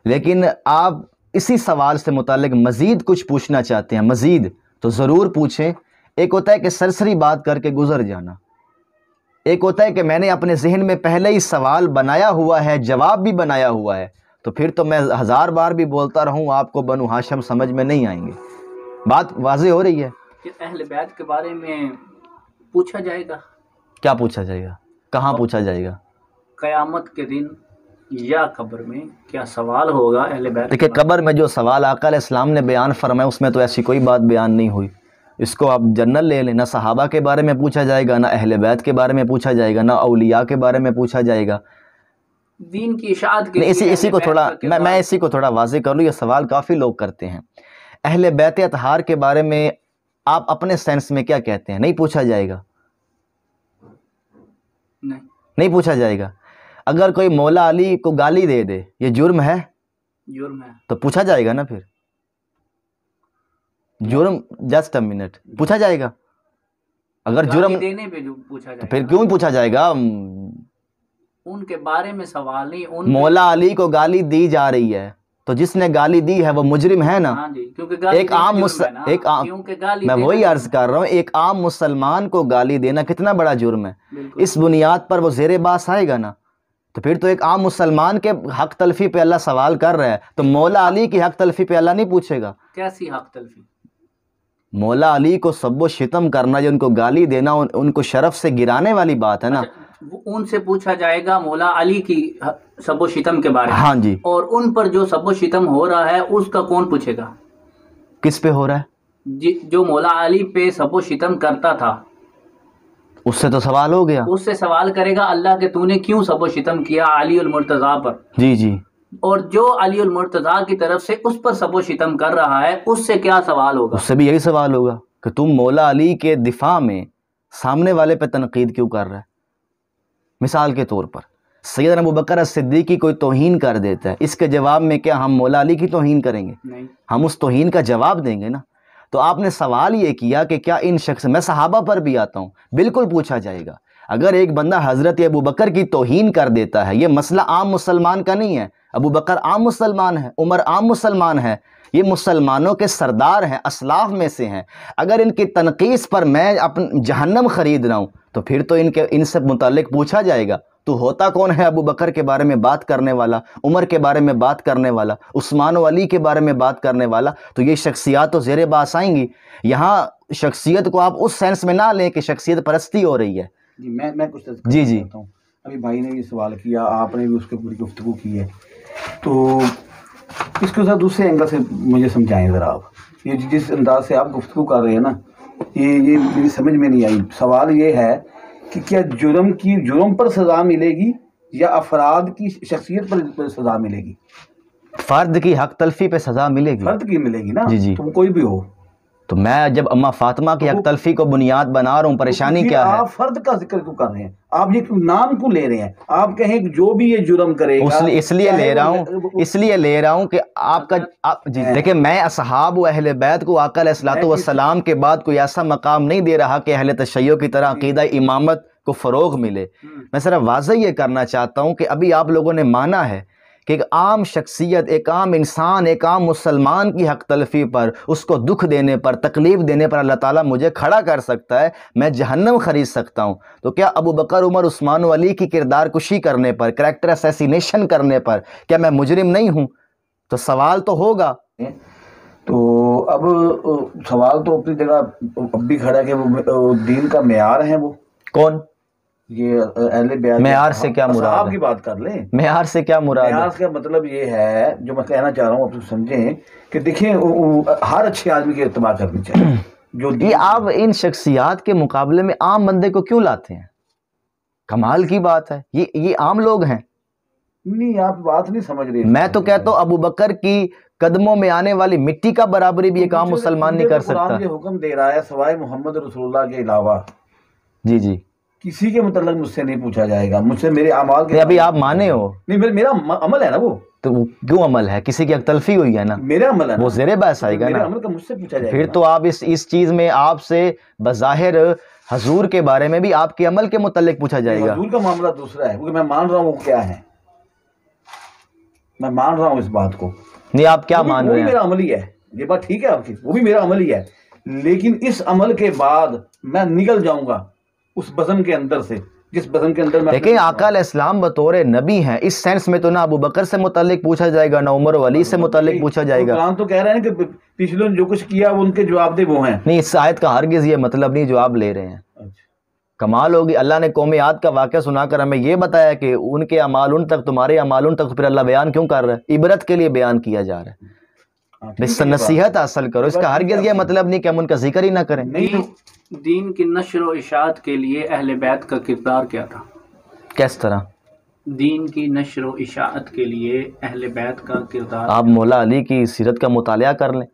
لیکن آپ اسی سوال سے متعلق مزید کچھ پوچھنا چاہتے ہیں مزید تو ضرور پوچھیں. ایک ہوتا ہے کہ سرسری بات کر کے گزر جانا, ایک ہوتا ہے کہ میں نے اپنے ذہن میں پہلے ہی سوال بنایا ہوا ہے, جواب بھی بنایا ہوا ہے, تو پھر تو میں 1000 بار بھی بولتا رہوں آپ کو بنو ہاشم سمجھ میں نہیں آئیں گے. بات واضح ہو رہی ہے کہ اہل بیت کے بارے میں پوچھا جائے گا. کیا پوچھا جائے گا؟ کہاں پوچھا جائے گا؟ قیامت کے دن یا قبر میں کیا سوال ہوگا اہل بیت؟ دیکھیں قبر میں جو سوال آقا علیہ السلام نے بیان فرمایا اس میں تو ایسی کوئی بات بیان نہیں ہوئی. اس کو آپ جنرل لے لیں, نہ صحابہ کے بارے میں پوچھا جائے گا, نہ اہل بیت کے بارے میں پوچھا جائے گا, نہ اولیاء کے بارے میں پوچھا جائے گا. دین کی اشاعت کے اسی کو تھوڑا میں اسی کو تھوڑا واضح کر لوں, یہ سوال کافی لوگ کرتے ہیں. اہل بیت اطہار کے بارے میں آپ اپنے سینس میں کیا کہتے ہیں؟ نہیں پوچھا جائے گا, نہیں پوچھا جائے گا. اگر کوئی مولا علی کو گالی دے دے یہ جرم ہے؟ جرم ہے. تو پوچھا جائے گا نا. پھر جرم, جسٹ اے منٹ, پوچھا جائے گا. اگر جرم دینے پہ جو پوچھا جائے تو پھر کیوں پوچھا جائے گا؟ ان کے بارے میں سوال نہیں. مولا علی کو گالی دی جا رہی ہے تو جس نے گالی دی ہے وہ مجرم ہے نا. ایک عام میں وہی عرض کر رہا ہوں, ایک عام مسلمان کو گالی دینا کتنا بڑا جرم ہے. اس بنیاد پر وہ زیر باس آئے گا نا. تو پھر تو ایک عام مسلمان کے حق تلفی پہ اللہ سوال کر رہا ہے, تو مولا علی کی حق تلفی پہ اللہ نہیں پوچھے گا. کیسی حق تلفی؟ مولا علی کو سب و شتم کرنا, جو ان کو گالی دینا, ان کو شرف سے گرانے والی بات ہے نا. ان سے پوچھا جائے گا مولا علی کی سب و شتم کے بارے میں. ہاں جی. اور ان پر جو سب و شتم ہو رہا ہے اس کا کون پوچھے گا؟ کس پہ ہو رہا ہے؟ جو مولا علی پہ سب و شتم کرتا تھا اس سے تو سوال ہو گیا. اس سے سوال کرے گا اللہ کہ تو نے کیوں سب و شتم کیا علی المرتضیٰ پر. جی جی. اور جو علی المرتضیٰ کی طرف سے اس پر سب و شتم کر رہا ہے اس سے کیا سوال ہوگا؟ اس سے بھی یہی سوال ہوگا کہ تم مولا علی کے دفاع میں سامنے والے پہ تنقید کیوں کر رہا ہے. مثال کے طور پر سیدنا ابوبکر صدیقی کوئی توہین کر دیتا ہے, اس کے جواب میں کیا ہم مولا علی کی توہین کریں گے؟ نہیں. ہم اس توہین کا جواب دیں گے نا. تو آپ نے سوال یہ کیا کہ کیا ان شخص, میں صحابہ پر بھی آتا ہوں, بالکل پوچھا جائے گا. اگر ایک بندہ حضرت ابو بکر کی توہین کر دیتا ہے، یہ مسئلہ عام مسلمان کا نہیں ہے، ابو بکر عام مسلمان ہے، عمر عام مسلمان ہے، یہ مسلمانوں کے سردار ہیں، اسلاف میں سے ہیں، اگر ان کی تنقیص پر میں جہنم خرید رہا ہوں تو پھر تو ان سے متعلق پوچھا جائے گا تو ہوتا کون ہے ابو بکر کے بارے میں بات کرنے والا، عمر کے بارے میں بات کرنے والا، عثمان و علی کے بارے میں بات کرنے والا؟ تو یہ شخصیات تو زیر باس آئیں گی۔ یہاں شخصیت کو آپ اس سینس میں نہ لیں کہ شخصیت پرستی ہو رہی ہے۔ جی میں کچھ جی جی کرتا ہوں۔ ابھی بھائی نے یہ سوال کیا، آپ نے بھی اس کے پوری گفتگو کی ہے، تو اس کو ذرا دوسرے اینگل سے مجھے سمجھائیں ذرا آپ۔ یہ جس انداز سے آپ گفتگو کر رہے ہیں نا، یہ میری سمجھ میں نہیں آئی۔ سوال یہ ہے کہ کیا جرم پر سزا ملے گی یا افراد کی شخصیت پر سزا ملے گی؟ فرد کی حق تلفی پہ سزا ملے گی، فرد کی ملے گی نا؟ جی جی، تو وہ کوئی بھی ہو۔ تو میں جب اما فاطمہ کی حق تلفی کو بنیاد بنا رہا ہوں، پریشانی کیا ہے؟ آپ فرد کا ذکر کیوں کر رہے ہیں؟ آپ یہ نام کیوں لے رہے ہیں؟ آپ کہیں کہ جو بھی یہ جرم کرے گا، اس لیے لے رہا ہوں کہ آپ کا جی دیکھیں، میں اصحاب و اہل بیت کو آقا علیہ الصلوۃ والسلام کے بعد کوئی ایسا مقام نہیں دے رہا کہ اہل تشیع کی طرح عقیدہ امامت کو فروغ ملے۔ میں صرف واضح یہ کرنا چاہتا ہوں کہ ابھی آپ لوگوں نے مانا ہے کہ ایک عام شخصیت، ایک عام انسان، ایک عام مسلمان کی حق تلفی پر، اس کو دکھ دینے پر، تکلیف دینے پر اللہ تعالیٰ مجھے کھڑا کر سکتا ہے، میں جہنم خرید سکتا ہوں۔ تو کیا ابو بکر، عمر، عثمان و علی کی کردار کشی کرنے پر، کریکٹر اسیسینیشن کرنے پر کیا میں مجرم نہیں ہوں؟ تو سوال تو ہوگا۔ تو اب سوال تو اپنی جگہ اب بھی کھڑا ہے کہ وہ دین کا معیار ہے، وہ کون؟ یہ اہل بیت۔ معیار سے کیا مراد ہے؟ آپ کی بات کر لیں، معیار سے کیا مراد ہے؟ معیار کا مطلب یہ ہے، جو میں کہنا چاہ رہا ہوں آپ سمجھیں کہ دیکھیں ہر اچھے آدمی کی اتباع کرنی چاہیے۔ جو یہ آپ ان شخصیات کے مقابلے میں عام بندے کو کیوں لاتے ہیں؟ کمال کی بات ہے، یہ عام لوگ ہیں۔ نہیں، آپ بات نہیں سمجھ رہے۔ میں تو کہتا ہوں ابو بکر کی قدموں میں آنے والی مٹی کا برابری بھی ایک عام مسلمان نہیں کر سکتا۔ قرآن یہ حکم دے رہا ہے سوائے محمد رسول اللہ کے علاوہ جی جی، کسی کے متعلق مجھ سے نہیں پوچھا جائے گا، مجھ سے میرے اعمال کے۔ ابھی آپ مانے ہو؟ نہیں، میرا عمل ہے نا وہ۔ تو وہ کیوں عمل ہے؟ کسی کی حق تلفی ہوئی ہے نا، میرا عمل ہے نا، وہ زیر بحث آئے گا نا۔ میرے عمل کا مجھ سے پوچھا جائے گا۔ پھر تو آپ اس چیز میں آپ سے بظاہر حضور کے بارے میں بھی آپ کے عمل کے متعلق پوچھا جائے گا۔ حضور کا معاملہ دوسرا ہے، کیونکہ میں مان رہا ہوں وہ کیا ہے، میں مان رہا ہوں اس بات کو۔ نہیں، آپ کیا مان رہے وہ ہیں؟ بھی میرا عمل ہی ہے، یہ بات ٹھیک ہے آپ کی، وہ بھی میرا عمل ہی ہے، لیکن اس عمل کے بعد میں نکل جاؤں گا اس بزم کے اندر سے، جس بزم کے اندر میں۔ لیکن آقا علیہ السلام بطور نبی ہیں، اس سینس میں تو نہ ابو بکر سے متعلق پوچھا جائے گا، نہ عمر و علی سے متعلق پوچھا جائے گا۔ قرآن تو کہہ رہے ہیں کہ پچھلوں نے جو کچھ کیا وہ ان کے جواب دے وہ ہیں۔ نہیں، اس آیت کا ہرگز یہ مطلب نہیں جو آپ لے رہے ہیں۔ کمال ہوگی، اللہ نے قوم عاد کا واقعہ سنا کر ہمیں یہ بتایا کہ ان کے اعمال ان تک، تمہارے اعمال ان تک، پھر اللہ بیان کیوں کر رہا ہے؟ عبرت کے لیے بیان کیا جا رہا ہے، بس نصیحت حاصل کرو۔ اس کا ہرگز یہ مطلب نہیں کہ ہم ان کا ذکر ہی نہ کریں۔ دین کی نشر و اشاعت کے لیے اہل بیت کا کردار کیا تھا؟ کس طرح؟ دین کی نشر و اشاعت کے لیے اہل بیت کا کردار؟ آپ مولا علی کی سیرت کا مطالعہ کر لیں،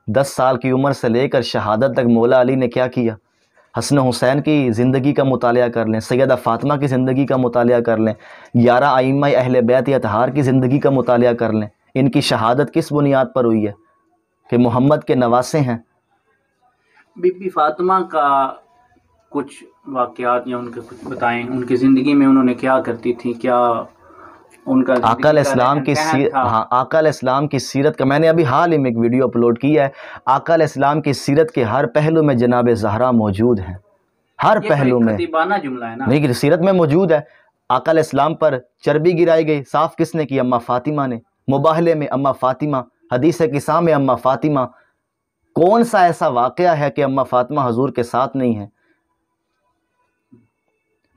10 سال کی عمر سے لے کر شہادت تک مولا علی نے کیا کیا۔ حسن حسین کی زندگی کا مطالعہ کر لیں، سیدہ فاطمہ کی زندگی کا مطالعہ کر لیں، 11 ائمہ اہل بیت اطہار کی زندگی کا مطالعہ کر لیں۔ ان کی شہادت کس بنیاد پر ہوئی ہے؟ کہ محمد کے نواسے ہیں۔ بی بی فاطمہ کا کچھ واقعات یا ان کے کچھ بتائیں، ان کی زندگی میں انہوں نے کیا کرتی تھی، کیا ان کا آقا علیہ السلام کی سیرت، ہاں، آقا علیہ السلام کی سیرت کا میں نے ابھی حال ہی میں ایک ویڈیو اپلوڈ کیا ہے۔ آقا علیہ السلام کی سیرت کے ہر پہلو میں جناب زہرا موجود ہیں، ہر پہلو میں۔ خطیبانہ جملہ ہے نا، نہیں، سیرت میں موجود ہے۔ آقا علیہ السلام پر چربی گرائی گئی، صاف کس نے کی؟ اما فاطمہ نے۔ مباہلے میں اما فاطمہ، حدیث قصہ میں اما فاطمہ۔ کون سا ایسا واقعہ ہے کہ اما فاطمہ حضور کے ساتھ نہیں ہے؟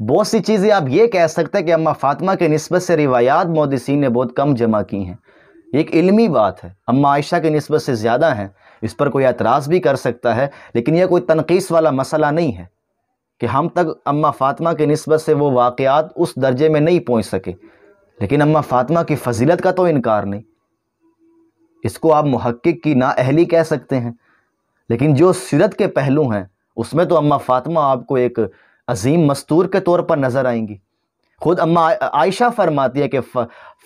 بہت سی چیزیں آپ یہ کہہ سکتے ہیں کہ اما فاطمہ کے نسبت سے روایات محدثین نے بہت کم جمع کی ہیں، ایک علمی بات ہے۔ اما عائشہ کی نسبت سے زیادہ ہیں، اس پر کوئی اعتراض بھی کر سکتا ہے، لیکن یہ کوئی تنقیص والا مسئلہ نہیں ہے کہ ہم تک اما فاطمہ کی نسبت سے وہ واقعات اس درجے میں نہیں پہنچ سکے۔ لیکن اما فاطمہ کی فضیلت کا تو انکار نہیں، اس کو آپ محقق کی نااہلی کہہ سکتے ہیں، لیکن جو سیرت کے پہلو ہیں اس میں تو اما فاطمہ آپ کو ایک عظیم مستور کے طور پر نظر آئیں گی۔ خود اما عائشہ فرماتی ہے کہ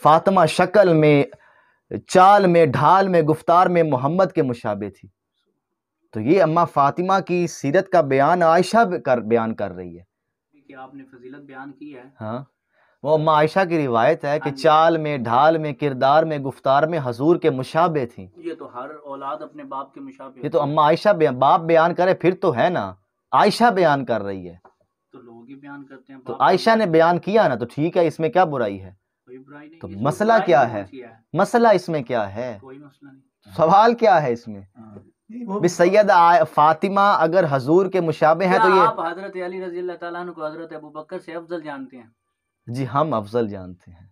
فاطمہ شکل میں، چال میں، ڈھال میں، گفتار میں محمد کے مشابہ تھی۔ تو یہ اما فاطمہ کی سیرت کا بیان عائشہ بیان کر رہی ہے۔ کی آپ نے فضیلت بیان کی ہے، ہاں وہ ام عائشہ کی روایت ہے کہ ہاں جی۔ چال میں، ڈھال میں، کردار میں، گفتار میں حضور کے مشابہ تھیں. یہ تو ہر اولاد اپنے باپ کے مشابہ یہ تو ام عائشہ باپ بیان کرے پھر تو ہے نا، عائشہ بیان کر رہی ہے تو لوگ ہی بیان کرتے ہیں، تو باپ عائشہ نے بیان کیا نا، تو ٹھیک ہے، اس میں کیا برائی ہے؟ کوئی برائی نہیں، تو اس میں مسئلہ برائی کیا کون ہے؟ سی مسئلہ اس میں کیا ہے؟ کوئی مسئلہ نہیں۔ سوال کیا ہے اس میں؟ بھی سیدہ فاطمہ اگر حضور کے مشابہ ہیں کیا تو یہ آپ حضرت علی رضی اللہ تعالیٰ عنہ کو حضرت ابوبکر سے افضل جانتے ہیں؟ جی ہم افضل جانتے ہیں،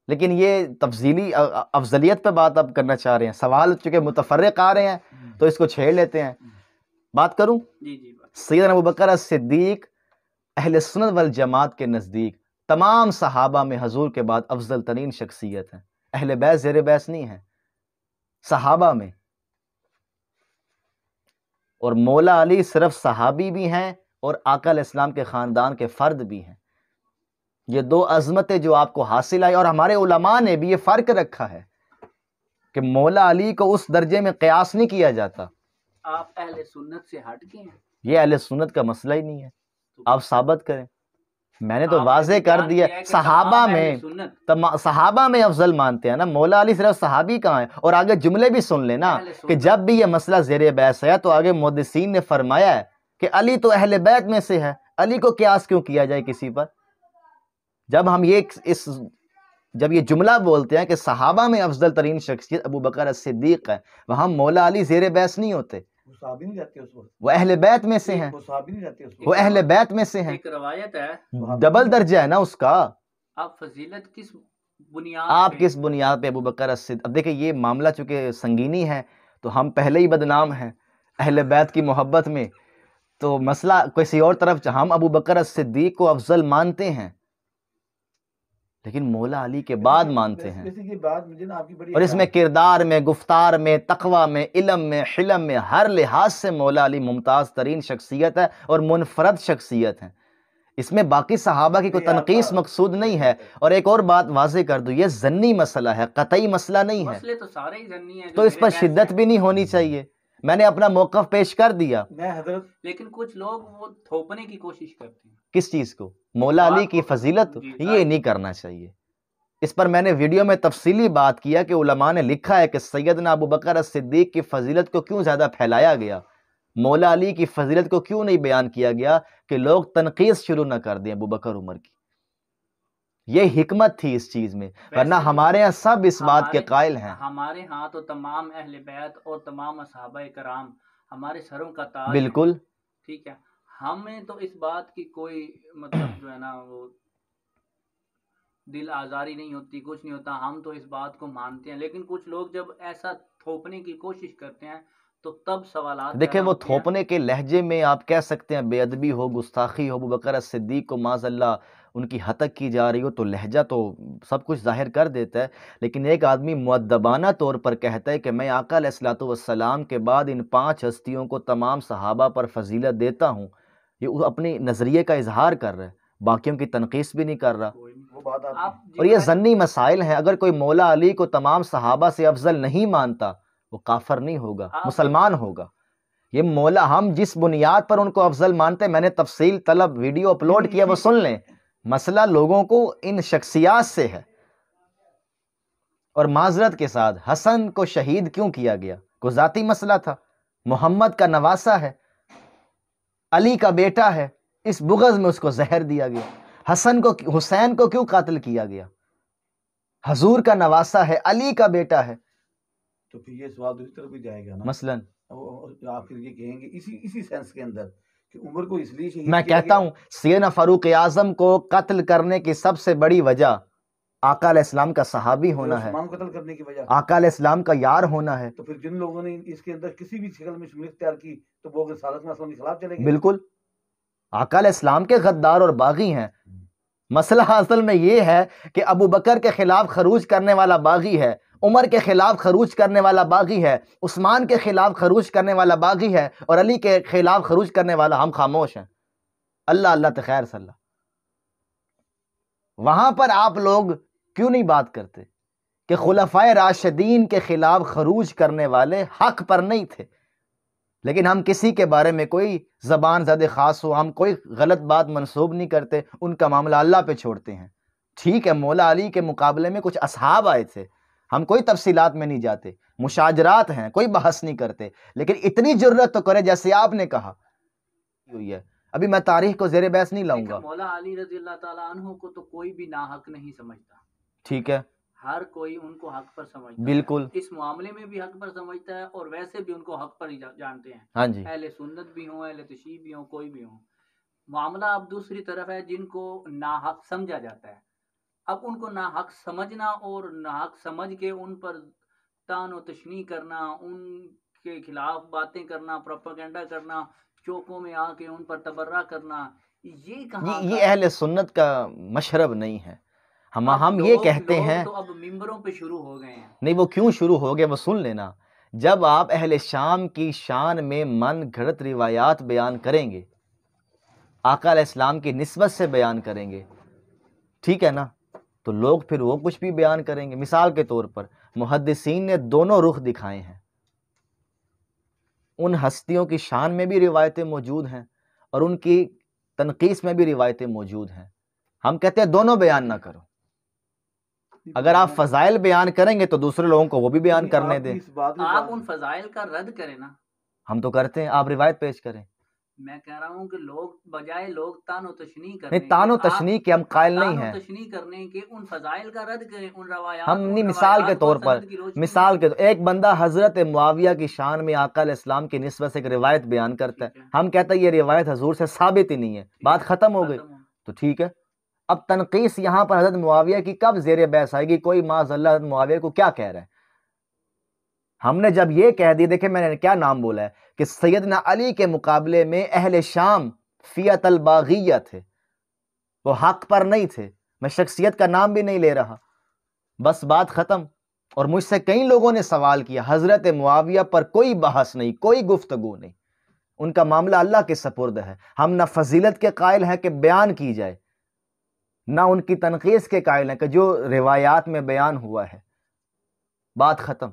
لیکن یہ تفضیلی افضلیت پہ بات اب کرنا چاہ رہے ہیں، سوال چونکہ متفرق آ رہے ہیں تو اس کو چھیڑ لیتے ہیں. بات کروں، جی جی بات۔ سیدنا ابوبکر الصدیق اہل سنت والجماعت کے نزدیک تمام صحابہ میں حضور کے بعد افضل ترین شخصیت ہے. اہل بیت زیر بحث نہیں ہے صحابہ میں، اور مولا علی صرف صحابی بھی ہیں اور آقا علیہ السلام کے خاندان کے فرد بھی ہیں. یہ دو عظمتیں جو آپ کو حاصل آئی، اور ہمارے علماء نے بھی یہ فرق رکھا ہے کہ مولا علی کو اس درجے میں قیاس نہیں کیا جاتا. آپ اہل سنت سے ہٹ کے ہیں؟ یہ اہل سنت کا مسئلہ ہی نہیں ہے، آپ ثابت کریں. میں نے تو آپ واضح نے کر بیان دیا کیا ہے کہ صحابہ تمام میں اہل سنت صحابہ میں افضل مانتے ہیں نا، مولا علی صرف صحابی کہاں ہیں؟ اور آگے جملے بھی سن لیں نا اہل کہ سنت۔ جب بھی یہ مسئلہ زیر بحث ہے تو آگے محدثین نے فرمایا ہے کہ علی تو اہل بیت میں سے ہے، علی کو قیاس کیوں کیا جائے کسی پر؟ جب ہم جب یہ جملہ بولتے ہیں کہ صحابہ میں افضل ترین شخصیت ابوبکر الصدیق ہے، وہاں مولا علی زیر بحث نہیں ہوتے، وہ صحابی نہیں رہتے اس وقت، وہ اہل بیت میں سے ہیں، وہ صحابی نہیں رہتے اس وہ اہل بیت میں سے ہیں. ایک روایت ہے، ڈبل درجہ ہے نا اس کا. آپ فضیلت کس بنیاد آپ پہ؟ کس بنیاد پہ ابوبکر الصدیق؟ اب دیکھیں یہ معاملہ چونکہ سنگینی ہے تو ہم پہلے ہی بدنام ہیں اہل بیت کی محبت میں، تو مسئلہ کسی اور طرف ہم ابوبکر الصدیق کو افضل مانتے ہیں لیکن مولا علی کے بعد مانتے ہیں. ویسے یہ بات مجھے نا آپ کی بڑی اور اس میں کردار میں، گفتار میں، تقوی میں، علم میں، حلم میں، ہر لحاظ سے مولا علی ممتاز ترین شخصیت ہے اور منفرد شخصیت ہے. اس میں باقی صحابہ کی کوئی تنقیص مقصود نہیں ہے. اور ایک اور بات واضح کر دوں، یہ ضنی مسئلہ ہے، قطعی مسئلہ نہیں ہے، مسئلے تو سارے ہی ضنی ہیں تو اس پر شدت بھی نہیں ہونی چاہیے. میں نے اپنا موقف پیش کر دیا. میں حضرت، لیکن کچھ لوگ وہ تھوپنے کی کوشش کرتے ہیں. کس چیز کو؟ مولا علی کی فضیلت. یہ نہیں کرنا چاہیے. اس پر میں نے ویڈیو میں تفصیلی بات کیا کہ علماء نے لکھا ہے کہ سیدنا ابوبکر الصدیق کی فضیلت کو کیوں زیادہ پھیلایا گیا، مولا علی کی فضیلت کو کیوں نہیں بیان کیا گیا کہ لوگ تنقیص شروع نہ کر دیں ابوبکر عمر کی. یہ حکمت تھی اس چیز میں، ورنہ ہمارے یہاں سب اس بات کے قائل ہیں. ہمارے ہاں تو تمام اہل بیت اور تمام صحابہ کرام ہمارے سروں کا تاج ہیں. بالکل ٹھیک ہے، ہمیں تو اس بات کی کوئی مطلب جو ہے نا وہ دل آزاری نہیں ہوتی، کچھ نہیں ہوتا، ہم تو اس بات کو مانتے ہیں. لیکن کچھ لوگ جب ایسا تھوپنے کی کوشش کرتے ہیں تو تب سوالات دیکھیں پیدا وہ ہوتے ہیں. تھوپنے کے لہجے میں آپ کہہ سکتے ہیں بے ادبی ہو، گستاخی ہو، ابوبکر الصدیق کو معاذ اللہ ان کی ہتک کی جا رہی ہو، تو لہجہ تو سب کچھ ظاہر کر دیتا ہے. لیکن ایک آدمی مؤدبانہ طور پر کہتا ہے کہ میں آقا علیہ الصلوۃ والسلام کے بعد ان 5 ہستیوں کو تمام صحابہ پر فضیلت دیتا ہوں، یہ اپنی نظریے کا اظہار کر رہا ہے، باقیوں کی تنقیص بھی نہیں کر رہا. وہ بات آپ اور یہ ضنی مسائل ہیں. اگر کوئی مولا علی کو تمام صحابہ سے افضل نہیں مانتا وہ کافر نہیں ہوگا، مسلمان ہوگا. یہ مولا ہم جس بنیاد پر ان کو افضل مانتے ہیں، میں نے تفصیل طلب ویڈیو اپلوڈ کیا، وہ سن لیں. مسئلہ لوگوں کو ان شخصیات سے ہے. اور معذرت کے ساتھ حسن کو شہید کیوں کیا گیا؟ کوئی ذاتی مسئلہ تھا؟ محمد کا نواسہ ہے، علی کا بیٹا ہے، اس بغض میں اس کو زہر دیا گیا. حسین کو کیوں قاتل کیا گیا؟ حضور کا نواسہ ہے، علی کا بیٹا ہے. تو پھر یہ سوال دوسری طرف بھی جائے گا نا، مثلاً آپ پھر یہ کہیں گے اسی سینس کے اندر کہ عمر کو اس لیے شہید میں کیا کہتا گیا؟ ہوں سیدنا فاروق اعظم کو قتل کرنے کی سب سے بڑی وجہ آقا علیہ السلام کا صحابی ہونا ہے، عثمان کو قتل کرنے کی وجہ. آقا علیہ السلام کا یار ہونا ہے. تو پھر جن لوگوں نے اس کے اندر کسی بھی شکل میں شمولیت اختیار کی تو وہ رسالت میں کے خلاف چلے گئے. بالکل آقا علیہ السلام کے غدار اور باغی ہیں. مسئلہ اصل میں یہ ہے کہ ابو بکر کے خلاف خروج کرنے والا باغی ہے، عمر کے خلاف خروج کرنے والا باغی ہے، عثمان کے خلاف خروج کرنے والا باغی ہے، اور علی کے خلاف خروج کرنے والا ہم خاموش ہیں. اللہ اللہ تخیر صلی اللہ. وہاں پر آپ لوگ کیوں نہیں بات کرتے کہ خلفائے راشدین کے خلاف خروج کرنے والے حق پر نہیں تھے؟ لیکن ہم کسی کے بارے میں کوئی زبان زد خاص ہو، ہم کوئی غلط بات منسوب نہیں کرتے، ان کا معاملہ اللہ پہ چھوڑتے ہیں۔ ٹھیک ہے، مولا علی کے مقابلے میں کچھ اصحاب آئے تھے، ہم کوئی تفصیلات میں نہیں جاتے، مشاجرات ہیں، کوئی بحث نہیں کرتے، لیکن اتنی جرت تو کرے جیسے آپ نے کہا ہوئی ہے۔ ابھی میں تاریخ کو زیر بحث نہیں لاؤں گا۔ مولا علی رضی اللہ تعالیٰ عنہ کو تو کوئی بھی ناحق نہیں سمجھتا، ٹھیک ہے، ہر کوئی ان کو حق پر سمجھتا ہے، بالکل اس معاملے میں بھی حق پر سمجھتا ہے، اور ویسے بھی ان کو حق پر ہی جانتے ہیں، ہاں جی، اہل سنت بھی ہوں، اہل تشیع بھی ہوں، کوئی بھی ہوں۔ معاملہ اب دوسری طرف ہے جن کو ناحق سمجھا جاتا ہے، اب ان کو ناحق سمجھنا اور ناحق سمجھ کے ان پر تان و تشنیع کرنا، ان کے خلاف باتیں کرنا، پروپیگنڈا کرنا، چوکوں میں آ کے ان پر تبرہ کرنا، یہ کہاں یہ اہل سنت کا مشرب نہیں ہے۔ ہم یہ کہتے ہیں، تو اب ممبروں پہ شروع ہو گئے ہیں۔ نہیں وہ کیوں شروع ہو گئے وہ سن لینا۔ جب آپ اہل شام کی شان میں من گھڑت روایات بیان کریں گے، آقا علیہ السلام کی نسبت سے بیان کریں گے، ٹھیک ہے نا، تو لوگ پھر وہ کچھ بھی بیان کریں گے۔ مثال کے طور پر محدثین نے دونوں رخ دکھائے ہیں، ان ہستیوں کی شان میں بھی روایتیں موجود ہیں اور ان کی تنقیص میں بھی روایتیں موجود ہیں۔ ہم کہتے ہیں دونوں بیان نہ کرو، اگر آپ فضائل بیان کریں گے تو دوسرے لوگوں کو وہ بھی بیان کرنے دیں۔ آپ ان فضائل کا رد کریں نا، ہم تو کرتے ہیں، آپ روایت پیش کریں۔ میں کہہ رہا ہوں کہ لوگ بجائے لوگ تان و تشنیع کرنے نہیں، تان و تشنیع کے ہم قائل نہیں ہیں، تان و تشنیع کرنے کے ان فضائل کا رد کریں، ان روایات ہم نہیں، مثال کے طور پر ایک بندہ حضرت معاویہ کی شان میں آقا علیہ السلام کی نسبت سے ایک روایت بیان کرتا ہے، ہم کہتے ہیں یہ روایت حضور سے ثابت ہی نہیں ہے، بات ختم ہو گئی، تو ٹھیک ہے۔ اب تنقیص یہاں پر حضرت معاویہ کی کب زیر بحث آئے گی؟ کوئی معاذ اللہ حضرت معاویہ کو کیا کہہ رہا ہے؟ ہم نے جب یہ کہہ دی، دیکھیں میں نے کیا نام بولا ہے کہ سیدنا علی کے مقابلے میں اہل شام فیت الباغیہ تھے، وہ حق پر نہیں تھے، میں شخصیت کا نام بھی نہیں لے رہا، بس بات ختم۔ اور مجھ سے کئی لوگوں نے سوال کیا، حضرت معاویہ پر کوئی بحث نہیں، کوئی گفتگو نہیں، ان کا معاملہ اللہ کے سپرد ہے، ہم نہ فضیلت کے قائل ہیں کہ بیان کی جائے، نہ ان کی تنقیص کے قائل ہیں کہ جو روایات میں بیان ہوا ہے، بات ختم۔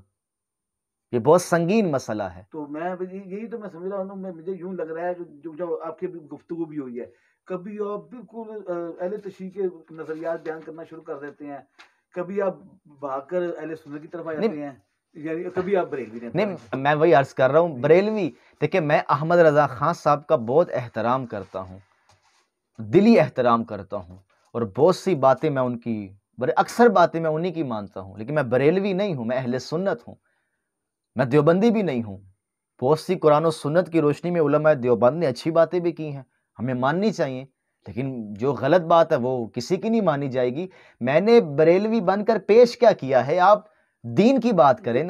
یہ بہت سنگین مسئلہ ہے۔ تو میں یہی تو میں سمجھ رہا ہوں، مجھے یوں لگ رہا ہے کہ جو آپ کی گفتگو بھی ہوئی ہے، کبھی آپ بالکل اہل تشیع کے نظریات بیان کرنا شروع کر دیتے ہیں، کبھی آپ بھاگ کر اہل سنت کی طرف آ جاتے ہیں، یعنی کبھی آپ بریلوی نہیں، میں وہی عرض کر رہا ہوں، بریلوی دیکھیں، میں احمد رضا خان صاحب کا بہت احترام کرتا ہوں، دلی احترام کرتا ہوں، اور بہت سی باتیں میں ان کی، اکثر باتیں میں انہی کی مانتا ہوں، لیکن میں بریلوی نہیں ہوں، میں اہل سنت ہوں، میں دیوبندی بھی نہیں ہوں۔ بہت سی قرآن و سنت کی روشنی میں علماء دیوبند نے اچھی باتیں بھی کی ہیں، ہمیں ماننی چاہیے، لیکن جو غلط بات ہے وہ کسی کی نہیں مانی جائے گی۔ میں نے بریلوی بن کر پیش کیا ہے؟ آپ دین کی بات کریں نا۔